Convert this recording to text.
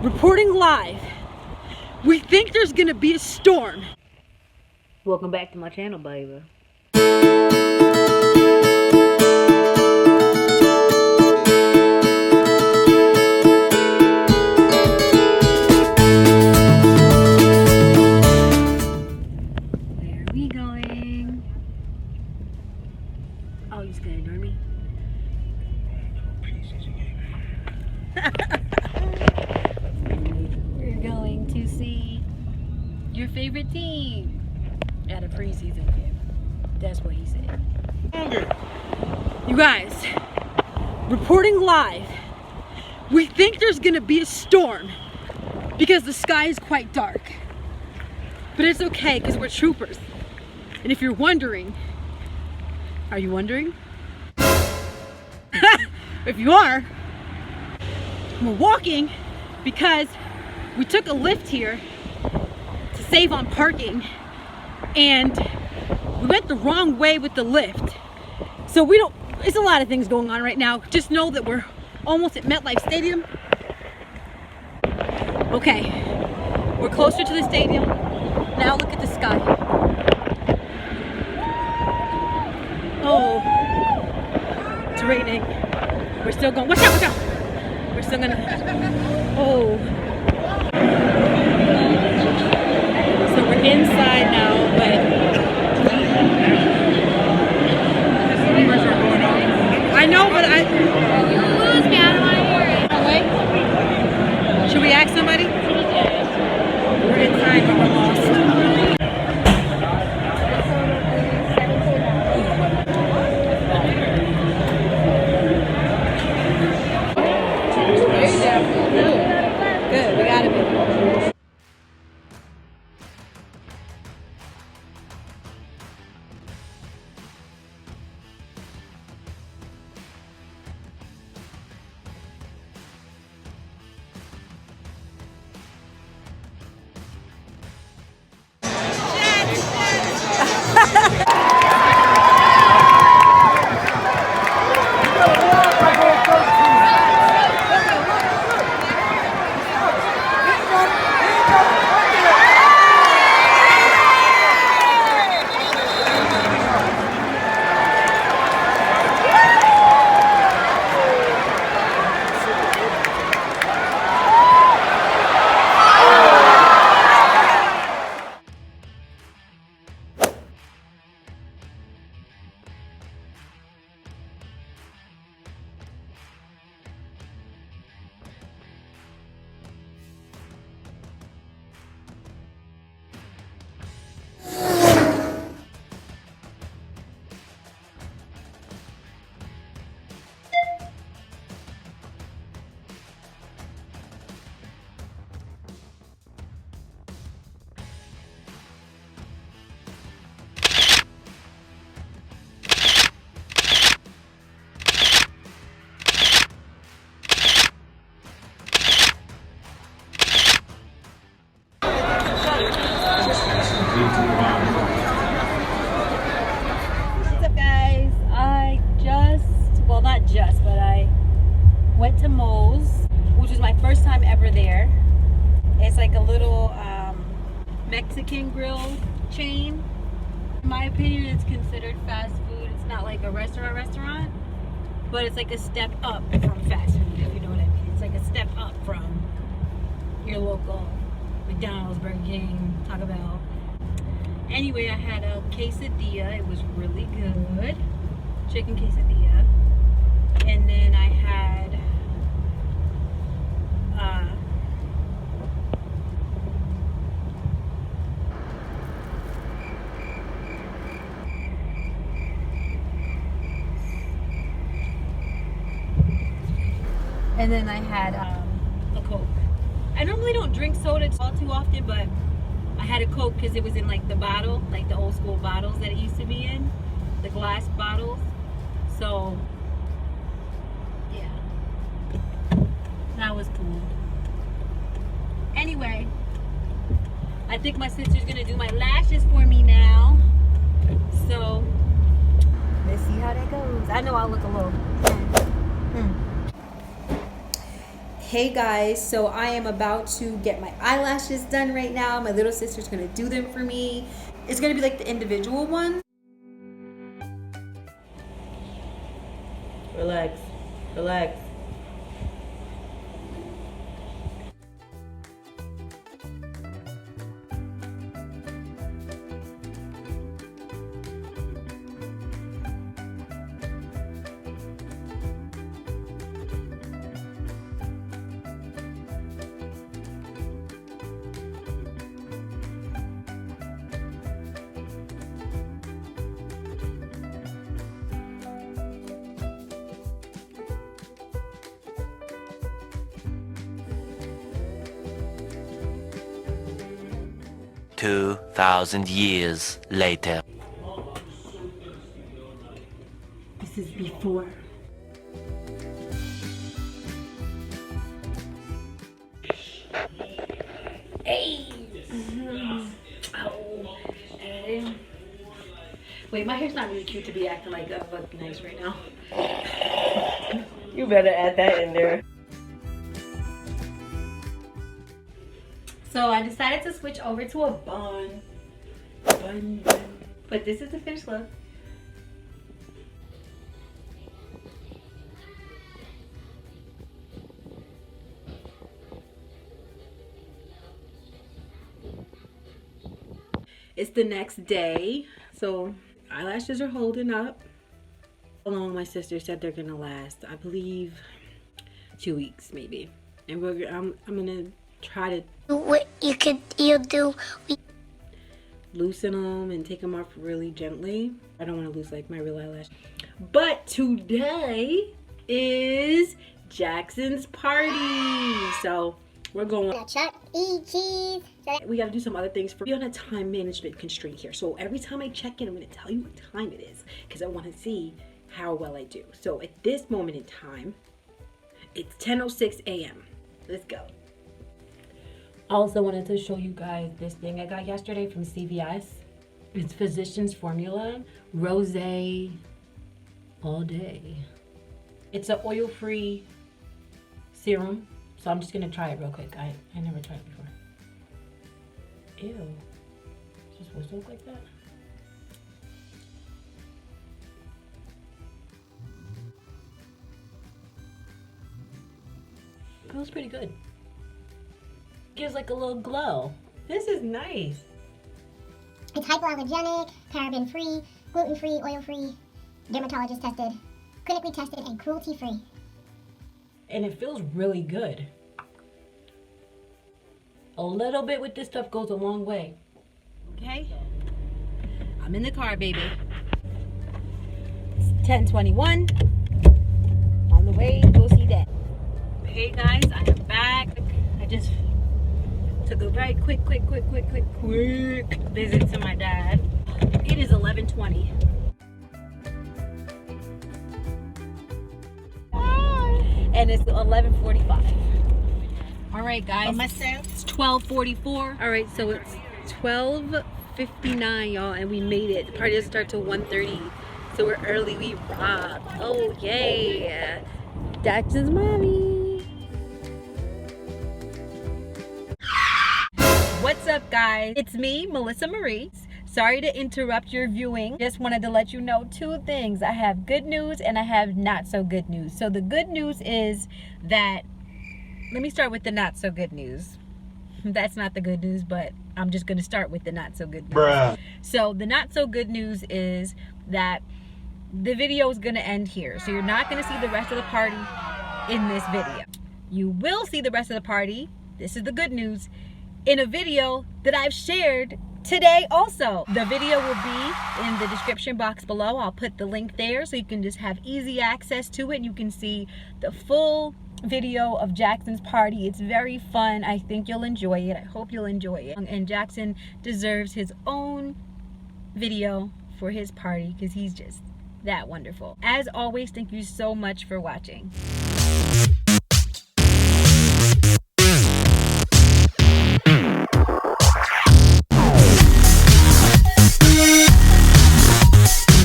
Reporting live. We think there's gonna be a storm. Welcome back to my channel, baby. Where are we going? Oh, you just gonna ignore me? We're going to see your favorite team at a preseason game. That's what he said. You guys, reporting live. We think there's gonna be a storm because the sky is quite dark. But it's okay because we're troopers. And if you're wondering, are you wondering? If you are, we're walking because we took a lift here to save on parking, and we went the wrong way with the lift. So it's a lot of things going on right now. Just know that we're almost at MetLife Stadium. Okay, we're closer to the stadium. Now look at the sky. Oh, it's raining. We're still going. Watch out, watch out. We're still gonna. Oh. So we're inside now, but I know, but you lose me. I don't want to hear it. Should we ask somebody? We're inside, but we're lost. Good, we got it. What's up, guys? I went to Moe's, which was my first time ever there. It's like a little Mexican grill chain. In my opinion, it's considered fast food. It's not like a restaurant, but it's like a step up from fast food, if you know what I mean. It's like a step up from your local McDonald's, Burger King, Taco Bell. Anyway, I had a quesadilla. It was really good. Chicken quesadilla. And then I had a Coke. I normally don't drink soda all too often, but I had a Coke because it was in like the bottle, like the old school bottles that it used to be in, the glass bottles. So yeah, that was cool. Anyway, I think my sister's gonna do my lashes for me now. So let's see how that goes. I know I'll look a little Hey guys, so I am about to get my eyelashes done right now. My little sister's gonna do them for me. It's gonna be like the individual ones. Relax. Relax. Two 2,000 years later. This is before. Hey! Oh. Wait, my hair's not really cute to be acting like that. Look nice right now. You better add that in there. So I decided to switch over to a bun. But this is the finished look. It's the next day, so eyelashes are holding up. How long my sister said they're gonna last? I believe 2 weeks maybe. And I'm gonna try to What you'll do. loosen them and take them off really gently. I don't want to lose like my real eyelash. But today is Jackson's party, so we're going. Chuck E. Cheese. We got to do some other things. Be on a time management constraint here. So every time I check in, I'm going to tell you what time it is because I want to see how well I do. So at this moment in time, it's 10:06 a.m. Let's go. Also wanted to show you guys this thing I got yesterday from CVS. It's Physicians Formula Rosé All Day. It's an oil-free serum, so I'm just gonna try it real quick. I never tried it before. Ew, is this supposed to look like that? Feels pretty good. Gives like a little glow. This is nice. It's hypoallergenic, paraben-free, gluten-free, oil-free, dermatologist tested, clinically tested, and cruelty-free. And it feels really good. A little bit with this stuff goes a long way. Okay, I'm in the car, baby. It's 10:21. On the way to go see Dad. Hey guys, I am back. I just took a very quick visit to my dad. It is 11:20. And it's 11:45. All right, guys. It's 12:44. All right, so it's 12:59, y'all, and we made it. The party doesn't start till 1:30, so we're early. We rock. Oh yay! Jackson's mommy. What's up, guys? It's me, Melissa Marie. Sorry to interrupt your viewing. Just wanted to let you know two things. I have good news and I have not so good news. So the good news is that, let me start with the not so good news. That's not the good news, but I'm just going to start with the not so good news. Bruh. So the not so good news is that the video is going to end here. So you're not going to see the rest of the party in this video. You will see the rest of the party, this is the good news, in a video that I've shared today also. The video will be in the description box below. I'll put the link there so you can just have easy access to it and you can see the full video of Jackson's party. It's very fun. I think you'll enjoy it. I hope you'll enjoy it. And Jackson deserves his own video for his party because he's just that wonderful. As always, thank you so much for watching.